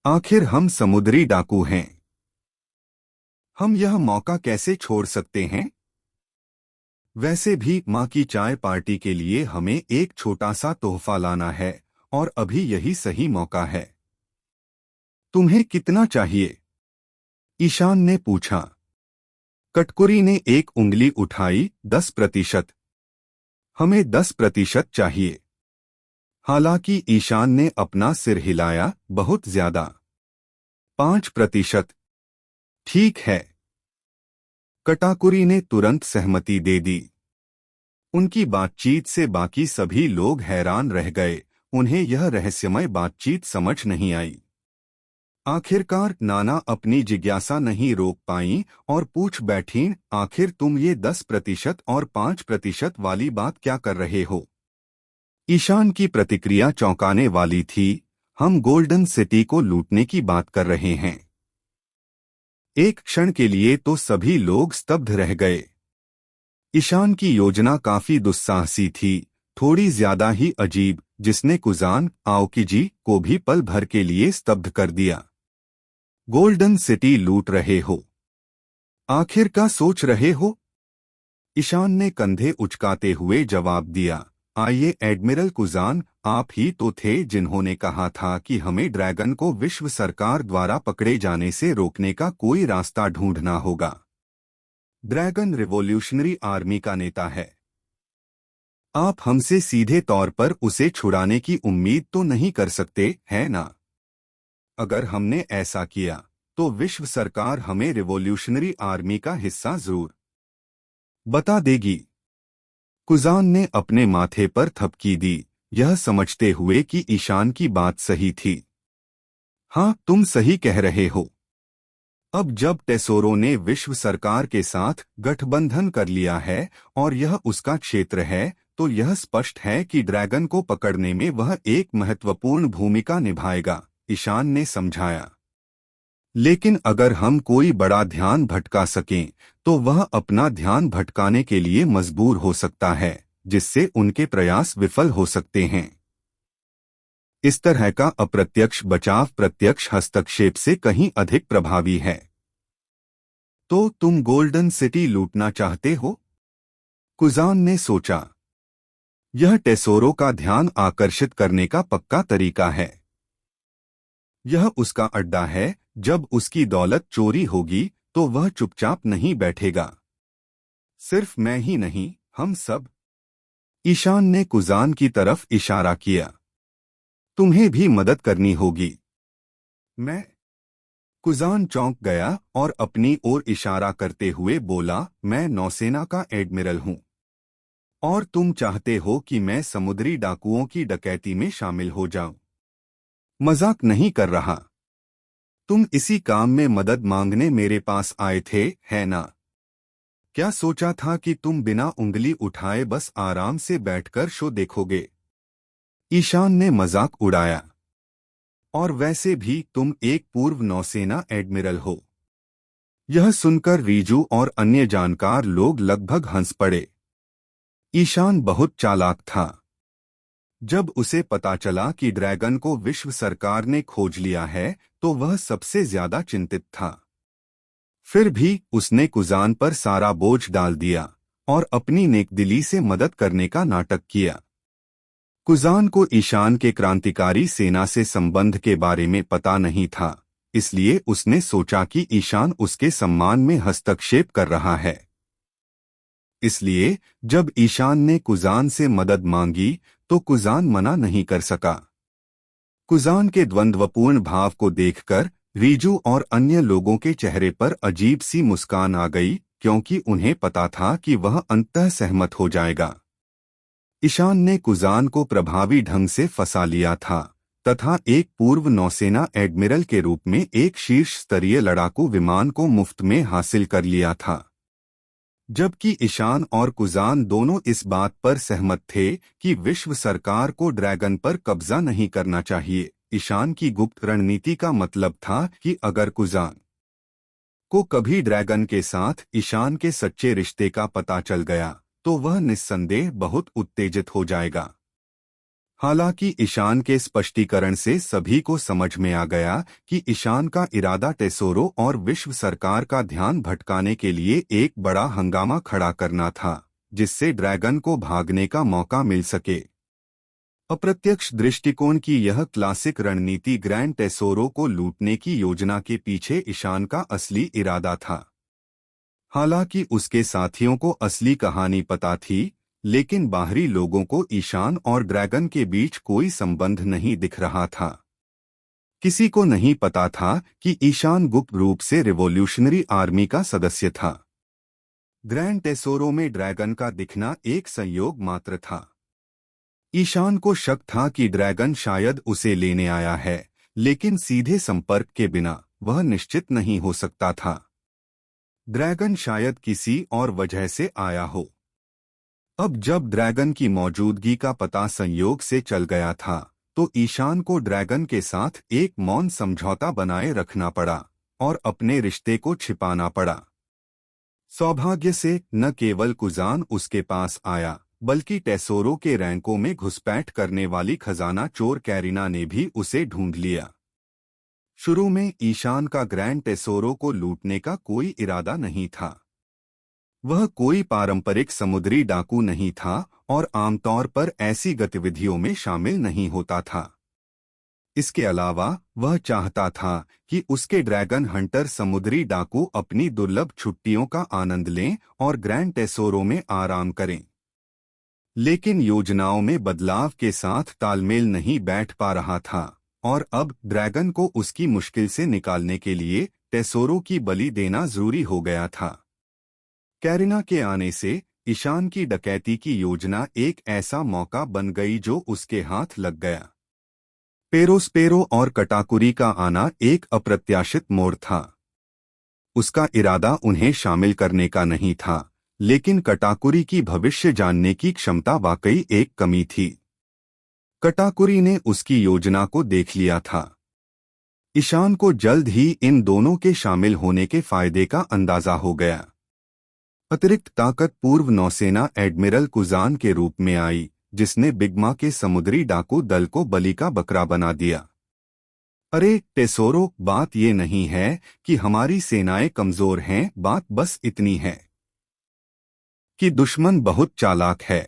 आखिर हम समुद्री डाकू हैं। हम यह मौका कैसे छोड़ सकते हैं? वैसे भी माँ की चाय पार्टी के लिए हमें एक छोटा सा तोहफा लाना है, और अभी यही सही मौका है। तुम्हें कितना चाहिए? ईशान ने पूछा। कटकुरी ने एक उंगली उठाई। 10%। हमें 10% चाहिए। हालांकि ईशान ने अपना सिर हिलाया। बहुत ज्यादा। 5%। ठीक है। कटाकुरी ने तुरंत सहमति दे दी। उनकी बातचीत से बाकी सभी लोग हैरान रह गए। उन्हें यह रहस्यमय बातचीत समझ नहीं आई। आखिरकार नाना अपनी जिज्ञासा नहीं रोक पाईं और पूछ बैठीं, आखिर तुम ये 10% और 5% वाली बात क्या कर रहे हो? ईशान की प्रतिक्रिया चौंकाने वाली थी। हम गोल्डन सिटी को लूटने की बात कर रहे हैं। एक क्षण के लिए तो सभी लोग स्तब्ध रह गए। ईशान की योजना काफी दुस्साहसी थी, थोड़ी ज्यादा ही अजीब, जिसने कुजान आओकिजी को भी पल भर के लिए स्तब्ध कर दिया। गोल्डन सिटी लूट रहे हो? आखिर क्या सोच रहे हो? ईशान ने कंधे उचकाते हुए जवाब दिया, आइए एडमिरल कुजान, आप ही तो थे जिन्होंने कहा था कि हमें ड्रैगन को विश्व सरकार द्वारा पकड़े जाने से रोकने का कोई रास्ता ढूंढना होगा। ड्रैगन रिवॉल्यूशनरी आर्मी का नेता है। आप हमसे सीधे तौर पर उसे छुड़ाने की उम्मीद तो नहीं कर सकते, है ना? अगर हमने ऐसा किया, तो विश्व सरकार हमें रिवॉल्यूशनरी आर्मी का हिस्सा जरूर बता देगी। कुजान ने अपने माथे पर थपकी दी, यह समझते हुए कि ईशान की बात सही थी। हाँ, तुम सही कह रहे हो। अब जब टेसोरो ने विश्व सरकार के साथ गठबंधन कर लिया है और यह उसका क्षेत्र है, तो यह स्पष्ट है कि ड्रैगन को पकड़ने में वह एक महत्वपूर्ण भूमिका निभाएगा, ईशान ने समझाया। लेकिन अगर हम कोई बड़ा ध्यान भटका सकें, तो वह अपना ध्यान भटकाने के लिए मजबूर हो सकता है, जिससे उनके प्रयास विफल हो सकते हैं। इस तरह का अप्रत्यक्ष बचाव प्रत्यक्ष हस्तक्षेप से कहीं अधिक प्रभावी है। तो तुम गोल्डन सिटी लूटना चाहते हो? कुजान ने सोचा। यह टेसोरो का ध्यान आकर्षित करने का पक्का तरीका है। यह उसका अड्डा है। जब उसकी दौलत चोरी होगी, तो वह चुपचाप नहीं बैठेगा। सिर्फ मैं ही नहीं, हम सब। ईशान ने कुजान की तरफ इशारा किया। तुम्हें भी मदद करनी होगी। मैं? कुजान चौंक गया और अपनी ओर इशारा करते हुए बोला, मैं नौसेना का एडमिरल हूं। और तुम चाहते हो कि मैं समुद्री डाकुओं की डकैती में शामिल हो जाऊं? मजाक नहीं कर रहा। तुम इसी काम में मदद मांगने मेरे पास आए थे, है ना? क्या सोचा था कि तुम बिना उंगली उठाए बस आराम से बैठकर शो देखोगे? ईशान ने मजाक उड़ाया। और वैसे भी तुम एक पूर्व नौसेना एडमिरल हो। यह सुनकर रीजू और अन्य जानकार लोग लगभग हंस पड़े। ईशान बहुत चालाक था। जब उसे पता चला कि ड्रैगन को विश्व सरकार ने खोज लिया है, तो वह सबसे ज्यादा चिंतित था। फिर भी उसने कुजान पर सारा बोझ डाल दिया और अपनी नेकदिली से मदद करने का नाटक किया। कुजान को ईशान के क्रांतिकारी सेना से संबंध के बारे में पता नहीं था, इसलिए उसने सोचा कि ईशान उसके सम्मान में हस्तक्षेप कर रहा है। इसलिए जब ईशान ने कुजान से मदद मांगी तो कुजान मना नहीं कर सका। कुजान के द्वंद्वपूर्ण भाव को देखकर रीजू और अन्य लोगों के चेहरे पर अजीब सी मुस्कान आ गई, क्योंकि उन्हें पता था कि वह अंततः सहमत हो जाएगा। ईशान ने कुजान को प्रभावी ढंग से फंसा लिया था तथा एक पूर्व नौसेना एडमिरल के रूप में एक शीर्ष स्तरीय लड़ाकू विमान को मुफ्त में हासिल कर लिया था। जबकि ईशान और कुजान दोनों इस बात पर सहमत थे कि विश्व सरकार को ड्रैगन पर कब्जा नहीं करना चाहिए। ईशान की गुप्त रणनीति का मतलब था कि अगर कुजान को कभी ड्रैगन के साथ ईशान के सच्चे रिश्ते का पता चल गया तो वह निस्संदेह बहुत उत्तेजित हो जाएगा। हालांकि ईशान के स्पष्टीकरण से सभी को समझ में आ गया कि ईशान का इरादा टेसोरो और विश्व सरकार का ध्यान भटकाने के लिए एक बड़ा हंगामा खड़ा करना था, जिससे ड्रैगन को भागने का मौका मिल सके। अप्रत्यक्ष दृष्टिकोण की यह क्लासिक रणनीति ग्रैंड टेसोरो को लूटने की योजना के पीछे ईशान का असली इरादा था। हालांकि उसके साथियों को असली कहानी पता थी, लेकिन बाहरी लोगों को ईशान और ड्रैगन के बीच कोई संबंध नहीं दिख रहा था। किसी को नहीं पता था कि ईशान गुप्त रूप से रिवॉल्यूशनरी आर्मी का सदस्य था। ग्रैंड टेसोरो में ड्रैगन का दिखना एक संयोग मात्र था। ईशान को शक था कि ड्रैगन शायद उसे लेने आया है, लेकिन सीधे संपर्क के बिना वह निश्चित नहीं हो सकता था। ड्रैगन शायद किसी और वजह से आया हो। अब जब ड्रैगन की मौजूदगी का पता संयोग से चल गया था तो ईशान को ड्रैगन के साथ एक मौन समझौता बनाए रखना पड़ा और अपने रिश्ते को छिपाना पड़ा। सौभाग्य से न केवल कुजान उसके पास आया, बल्कि टेसोरो के रैंकों में घुसपैठ करने वाली खजाना चोर कैरिना ने भी उसे ढूंढ लिया। शुरू में ईशान का ग्रैंड टेसोरो को लूटने का कोई इरादा नहीं था। वह कोई पारंपरिक समुद्री डाकू नहीं था और आमतौर पर ऐसी गतिविधियों में शामिल नहीं होता था। इसके अलावा वह चाहता था कि उसके ड्रैगन हंटर समुद्री डाकू अपनी दुर्लभ छुट्टियों का आनंद लें और ग्रैंड टेसोरो में आराम करें। लेकिन योजनाओं में बदलाव के साथ तालमेल नहीं बैठ पा रहा था और अब ड्रैगन को उसकी मुश्किल से निकालने के लिए टेसोरो की बलि देना जरूरी हो गया था। कैरिना के आने से ईशान की डकैती की योजना एक ऐसा मौका बन गई जो उसके हाथ लग गया। पेरोस्पेरो और कटाकुरी का आना एक अप्रत्याशित मोड़ था। उसका इरादा उन्हें शामिल करने का नहीं था, लेकिन कटाकुरी की भविष्य जानने की क्षमता वाकई एक कमी थी। कटाकुरी ने उसकी योजना को देख लिया था। ईशान को जल्द ही इन दोनों के शामिल होने के फायदे का अंदाजा हो गया। अतिरिक्त ताकत पूर्व नौसेना एडमिरल कुजान के रूप में आई, जिसने बिग्मा के समुद्री डाकू दल को बलि का बकरा बना दिया। अरे टेसोरो, बात ये नहीं है कि हमारी सेनाएं कमजोर हैं, बात बस इतनी है कि दुश्मन बहुत चालाक है।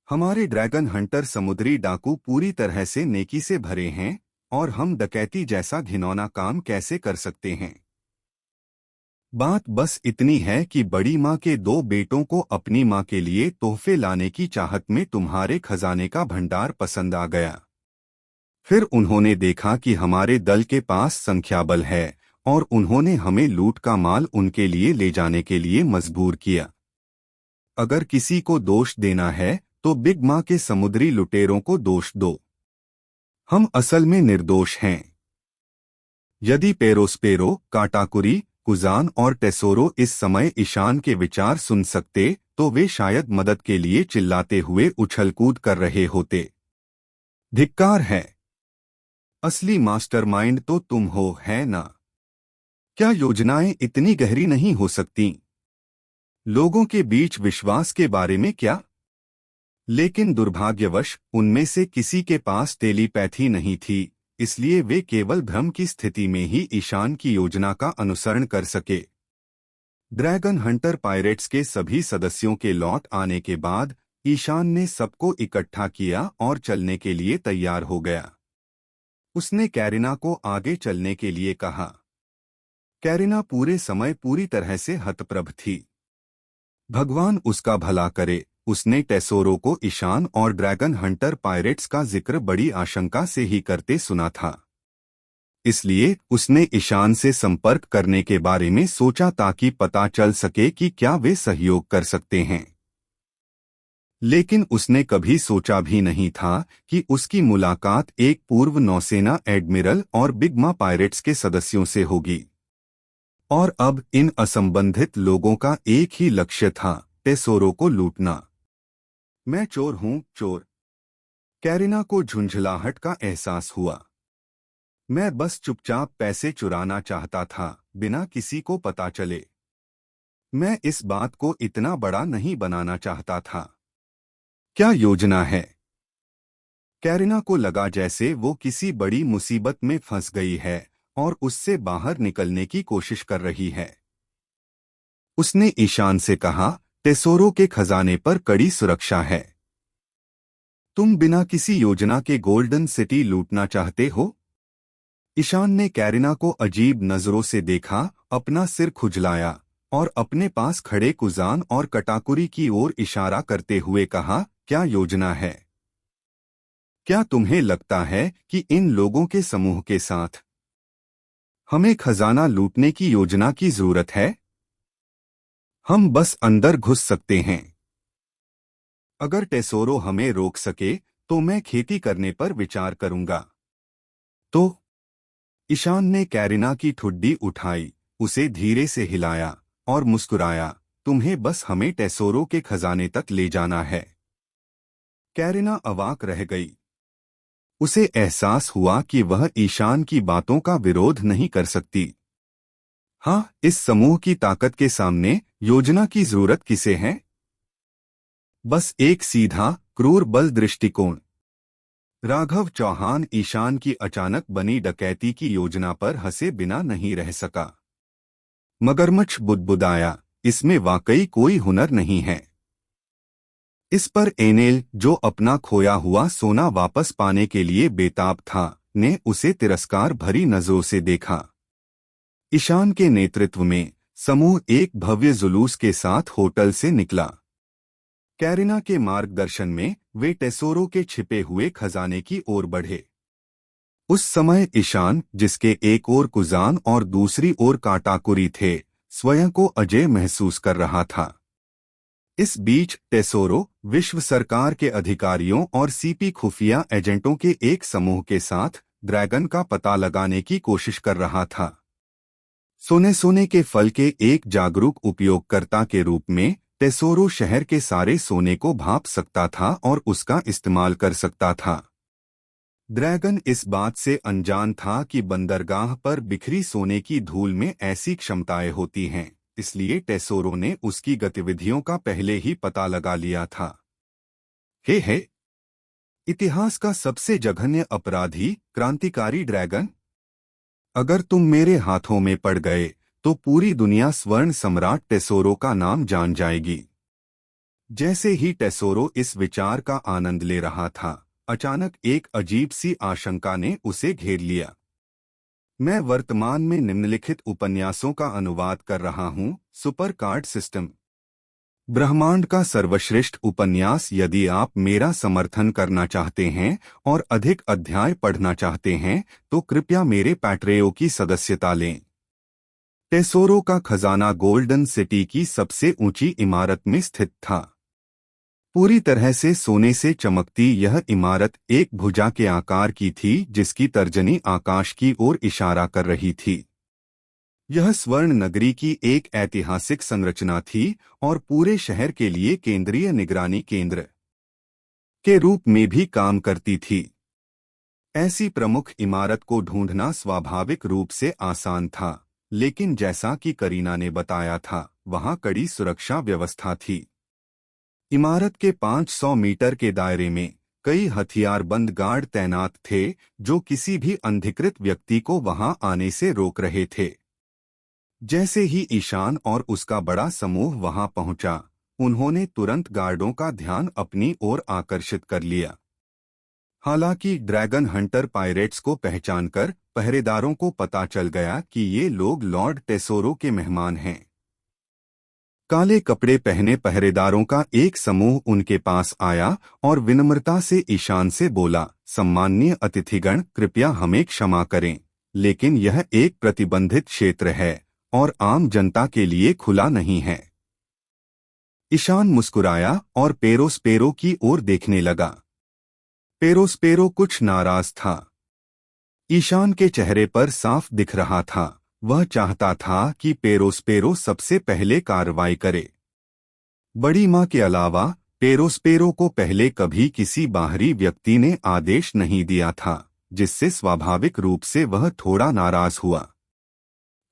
हमारे ड्रैगन हंटर समुद्री डाकू पूरी तरह से नेकी से भरे हैं और हम डकैती जैसा घिनौना काम कैसे कर सकते हैं। बात बस इतनी है कि बड़ी माँ के 2 बेटों को अपनी माँ के लिए तोहफे लाने की चाहत में तुम्हारे खजाने का भंडार पसंद आ गया। फिर उन्होंने देखा कि हमारे दल के पास संख्याबल है और उन्होंने हमें लूट का माल उनके लिए ले जाने के लिए मजबूर किया। अगर किसी को दोष देना है तो बिग माँ के समुद्री लुटेरों को दोष दो। हम असल में निर्दोष हैं। यदि पेरोस्पेरो, काटाकुरी, कुजान और टेसोरो इस समय ईशान के विचार सुन सकते तो वे शायद मदद के लिए चिल्लाते हुए उछलकूद कर रहे होते। धिक्कार है। असली मास्टरमाइंड तो तुम हो, है ना? क्या योजनाएं इतनी गहरी नहीं हो सकती? लोगों के बीच विश्वास के बारे में क्या? लेकिन दुर्भाग्यवश उनमें से किसी के पास टेलीपैथी नहीं थी, इसलिए वे केवल भ्रम की स्थिति में ही ईशान की योजना का अनुसरण कर सके। ड्रैगन हंटर पायरेट्स के सभी सदस्यों के लौट आने के बाद ईशान ने सबको इकट्ठा किया और चलने के लिए तैयार हो गया। उसने कैरिना को आगे चलने के लिए कहा। कैरिना पूरे समय पूरी तरह से हतप्रभ थी। भगवान उसका भला करे, उसने टेसोरो को ईशान और ड्रैगन हंटर पायरेट्स का जिक्र बड़ी आशंका से ही करते सुना था। इसलिए उसने ईशान से संपर्क करने के बारे में सोचा ताकि पता चल सके कि क्या वे सहयोग कर सकते हैं। लेकिन उसने कभी सोचा भी नहीं था कि उसकी मुलाकात एक पूर्व नौसेना एडमिरल और बिगमा पायरेट्स के सदस्यों से होगी। और अब इन असंबंधित लोगों का एक ही लक्ष्य था, टेसोरो को लूटना। मैं चोर हूं, चोर। कैरिना को झुंझलाहट का एहसास हुआ। मैं बस चुपचाप पैसे चुराना चाहता था, बिना किसी को पता चले। मैं इस बात को इतना बड़ा नहीं बनाना चाहता था। क्या योजना है? कैरिना को लगा जैसे वो किसी बड़ी मुसीबत में फंस गई है और उससे बाहर निकलने की कोशिश कर रही है। उसने ईशान से कहा, टेसोरो के खजाने पर कड़ी सुरक्षा है। तुम बिना किसी योजना के गोल्डन सिटी लूटना चाहते हो? ईशान ने कैरिना को अजीब नजरों से देखा, अपना सिर खुजलाया और अपने पास खड़े कुजान और कटाकुरी की ओर इशारा करते हुए कहा, क्या योजना है? क्या तुम्हें लगता है कि इन लोगों के समूह के साथ हमें खजाना लूटने की योजना की जरूरत है? हम बस अंदर घुस सकते हैं। अगर टेसोरो हमें रोक सके तो मैं खेती करने पर विचार करूंगा। तो ईशान ने कैरिना की ठुड्डी उठाई, उसे धीरे से हिलाया और मुस्कुराया, तुम्हें बस हमें टेसोरो के खजाने तक ले जाना है। कैरिना अवाक रह गई। उसे एहसास हुआ कि वह ईशान की बातों का विरोध नहीं कर सकती। हाँ, इस समूह की ताकत के सामने योजना की जरूरत किसे है? बस एक सीधा, क्रूर बल दृष्टिकोण। राघव चौहान ईशान की अचानक बनी डकैती की योजना पर हंसे बिना नहीं रह सका। मगरमच्छ बुदबुदाया, इसमें वाकई कोई हुनर नहीं है। इस पर एनेल, जो अपना खोया हुआ सोना वापस पाने के लिए बेताब था, ने उसे तिरस्कार भरी नजरों से देखा। ईशान के नेतृत्व में समूह एक भव्य जुलूस के साथ होटल से निकला। कैरिना के मार्गदर्शन में वे टेसोरो के छिपे हुए खजाने की ओर बढ़े। उस समय ईशान, जिसके एक ओर कुजान और दूसरी ओर काटाकुरी थे, स्वयं को अजय महसूस कर रहा था। इस बीच टेसोरो विश्व सरकार के अधिकारियों और सीपी खुफिया एजेंटों के एक समूह के साथ ड्रैगन का पता लगाने की कोशिश कर रहा था। सोने के फल के एक जागरूक उपयोगकर्ता के रूप में टेसोरो शहर के सारे सोने को भांप सकता था और उसका इस्तेमाल कर सकता था। ड्रैगन इस बात से अनजान था कि बंदरगाह पर बिखरी सोने की धूल में ऐसी क्षमताएं होती हैं, इसलिए टेसोरो ने उसकी गतिविधियों का पहले ही पता लगा लिया था। हे, इतिहास का सबसे जघन्य अपराधी, क्रांतिकारी ड्रैगन, अगर तुम मेरे हाथों में पड़ गए तो पूरी दुनिया स्वर्ण सम्राट टेसोरो का नाम जान जाएगी। जैसे ही टेसोरो इस विचार का आनंद ले रहा था, अचानक एक अजीब सी आशंका ने उसे घेर लिया। मैं वर्तमान में निम्नलिखित उपन्यासों का अनुवाद कर रहा हूँ। सुपर कार्ड सिस्टम, ब्रह्मांड का सर्वश्रेष्ठ उपन्यास। यदि आप मेरा समर्थन करना चाहते हैं और अधिक अध्याय पढ़ना चाहते हैं तो कृपया मेरे पैट्रेयो की सदस्यता लें। टेसोरो का खजाना गोल्डन सिटी की सबसे ऊंची इमारत में स्थित था। पूरी तरह से सोने से चमकती यह इमारत एक भुजा के आकार की थी, जिसकी तर्जनी आकाश की ओर इशारा कर रही थी। यह स्वर्ण नगरी की एक ऐतिहासिक संरचना थी और पूरे शहर के लिए केंद्रीय निगरानी केंद्र के रूप में भी काम करती थी। ऐसी प्रमुख इमारत को ढूंढना स्वाभाविक रूप से आसान था, लेकिन जैसा कि करीना ने बताया था, वहां कड़ी सुरक्षा व्यवस्था थी। इमारत के 500 मीटर के दायरे में कई हथियारबंद गार्ड तैनात थे, जो किसी भी अनधिकृत व्यक्ति को वहां आने से रोक रहे थे। जैसे ही ईशान और उसका बड़ा समूह वहां पहुंचा, उन्होंने तुरंत गार्डों का ध्यान अपनी ओर आकर्षित कर लिया। हालांकि ड्रैगन हंटर पायरेट्स को पहचानकर पहरेदारों को पता चल गया कि ये लोग लॉर्ड टेसोरो के मेहमान हैं। काले कपड़े पहने पहरेदारों का एक समूह उनके पास आया और विनम्रता से ईशान से बोला, सम्माननीय अतिथिगण, कृपया हमें क्षमा करें, लेकिन यह एक प्रतिबंधित क्षेत्र है और आम जनता के लिए खुला नहीं है। ईशान मुस्कुराया और पेरोस्पेरो की ओर देखने लगा। पेरोस्पेरो कुछ नाराज था। ईशान के चेहरे पर साफ दिख रहा था, वह चाहता था कि पेरोस्पेरो सबसे पहले कार्रवाई करे। बड़ी माँ के अलावा पेरोस्पेरो को पहले कभी किसी बाहरी व्यक्ति ने आदेश नहीं दिया था, जिससे स्वाभाविक रूप से वह थोड़ा नाराज हुआ।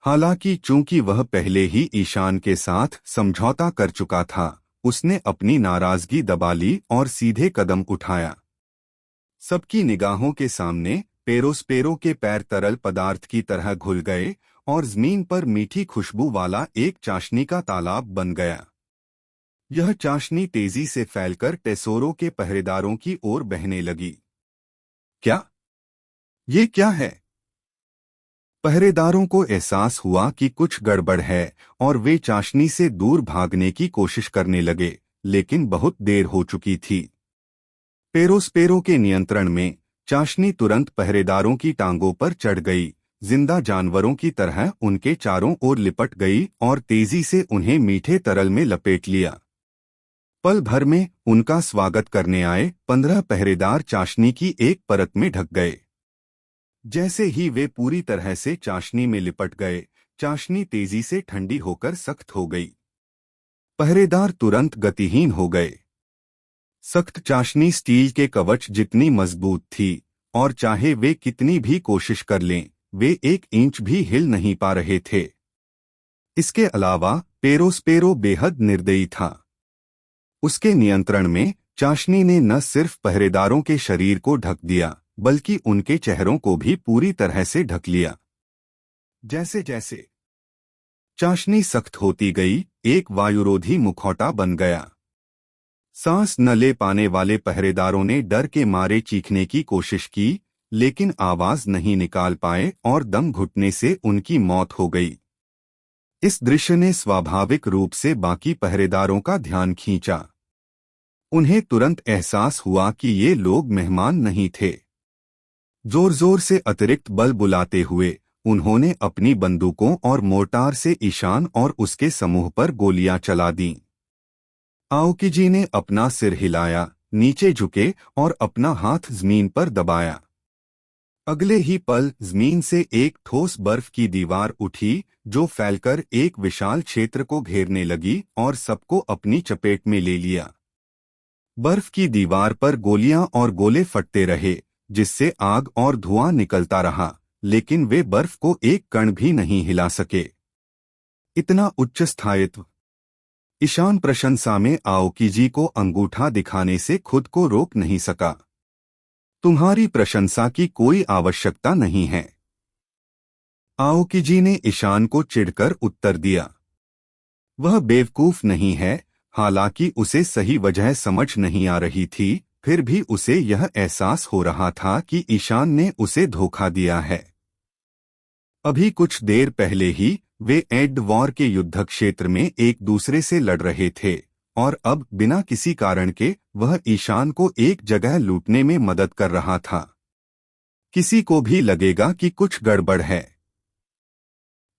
हालांकि चूंकि वह पहले ही ईशान के साथ समझौता कर चुका था, उसने अपनी नाराजगी दबा ली और सीधे कदम उठाया। सबकी निगाहों के सामने पेरोस्पेरो के पैर तरल पदार्थ की तरह घुल गए और जमीन पर मीठी खुशबू वाला एक चाशनी का तालाब बन गया। यह चाशनी तेजी से फैलकर टेसोरो के पहरेदारों की ओर बहने लगी। क्या? ये क्या है? पहरेदारों को एहसास हुआ कि कुछ गड़बड़ है और वे चाशनी से दूर भागने की कोशिश करने लगे, लेकिन बहुत देर हो चुकी थी। पेरोस्पेरो के नियंत्रण में चाशनी तुरंत पहरेदारों की टांगों पर चढ़ गई, जिंदा जानवरों की तरह उनके चारों ओर लिपट गई और तेजी से उन्हें मीठे तरल में लपेट लिया। पल भर में उनका स्वागत करने आए 15 पहरेदार चाशनी की एक परत में ढक गए। जैसे ही वे पूरी तरह से चाशनी में लिपट गए, चाशनी तेजी से ठंडी होकर सख्त हो गई। पहरेदार तुरंत गतिहीन हो गए। सख्त चाशनी स्टील के कवच जितनी मजबूत थी और चाहे वे कितनी भी कोशिश कर लें, वे 1 इंच भी हिल नहीं पा रहे थे। इसके अलावा पेरोस्पेरो बेहद निर्दयी था। उसके नियंत्रण में चाशनी ने न सिर्फ पहरेदारों के शरीर को ढक दिया, बल्कि उनके चेहरों को भी पूरी तरह से ढक लिया। जैसे जैसे चाशनी सख्त होती गई, एक वायुरोधी मुखौटा बन गया। सांस न ले पाने वाले पहरेदारों ने डर के मारे चीखने की कोशिश की, लेकिन आवाज नहीं निकाल पाए और दम घुटने से उनकी मौत हो गई। इस दृश्य ने स्वाभाविक रूप से बाकी पहरेदारों का ध्यान खींचा। उन्हें तुरंत एहसास हुआ कि ये लोग मेहमान नहीं थे। जोर जोर से अतिरिक्त बल बुलाते हुए उन्होंने अपनी बंदूकों और मोर्टार से ईशान और उसके समूह पर गोलियां चला दीं। आओकिजी ने अपना सिर हिलाया, नीचे झुके और अपना हाथ जमीन पर दबाया। अगले ही पल जमीन से एक ठोस बर्फ की दीवार उठी, जो फैलकर एक विशाल क्षेत्र को घेरने लगी और सबको अपनी चपेट में ले लिया। बर्फ की दीवार पर गोलियां और गोले फटते रहे, जिससे आग और धुआं निकलता रहा, लेकिन वे बर्फ को एक कण भी नहीं हिला सके। इतना उच्च स्थायित्व! ईशान प्रशंसा में आओकिजी को अंगूठा दिखाने से खुद को रोक नहीं सका। तुम्हारी प्रशंसा की कोई आवश्यकता नहीं है, आओकिजी ने ईशान को चिढ़कर उत्तर दिया। वह बेवकूफ नहीं है। हालांकि उसे सही वजह समझ नहीं आ रही थी, फिर भी उसे यह एहसास हो रहा था कि ईशान ने उसे धोखा दिया है। अभी कुछ देर पहले ही वे एड वॉर के युद्ध क्षेत्र में एक दूसरे से लड़ रहे थे, और अब बिना किसी कारण के वह ईशान को एक जगह लूटने में मदद कर रहा था। किसी को भी लगेगा कि कुछ गड़बड़ है।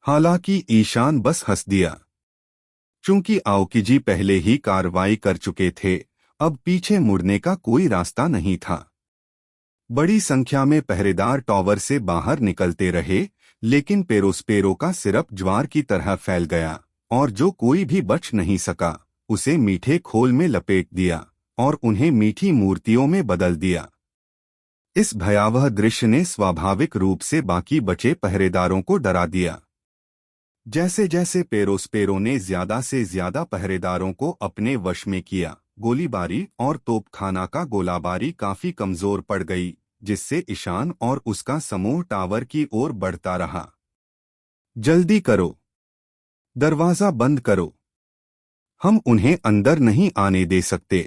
हालांकि ईशान बस हंस दिया। चूंकि आओकिजी पहले ही कार्रवाई कर चुके थे, अब पीछे मुड़ने का कोई रास्ता नहीं था। बड़ी संख्या में पहरेदार टॉवर से बाहर निकलते रहे, लेकिन पेरोस्पेरो का सिरप ज्वार की तरह फैल गया और जो कोई भी बच नहीं सका, उसे मीठे खोल में लपेट दिया और उन्हें मीठी मूर्तियों में बदल दिया। इस भयावह दृश्य ने स्वाभाविक रूप से बाकी बचे पहरेदारों को डरा दिया। जैसे जैसे पेरोस्पेरो ने ज्यादा से ज्यादा पहरेदारों को अपने वश में किया, गोलीबारी और तोपखाना का गोलाबारी काफी कमजोर पड़ गई, जिससे ईशान और उसका समूह टावर की ओर बढ़ता रहा। जल्दी करो, दरवाजा बंद करो, हम उन्हें अंदर नहीं आने दे सकते।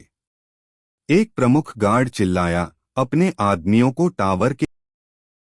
एक प्रमुख गार्ड चिल्लाया, अपने आदमियों को टावर के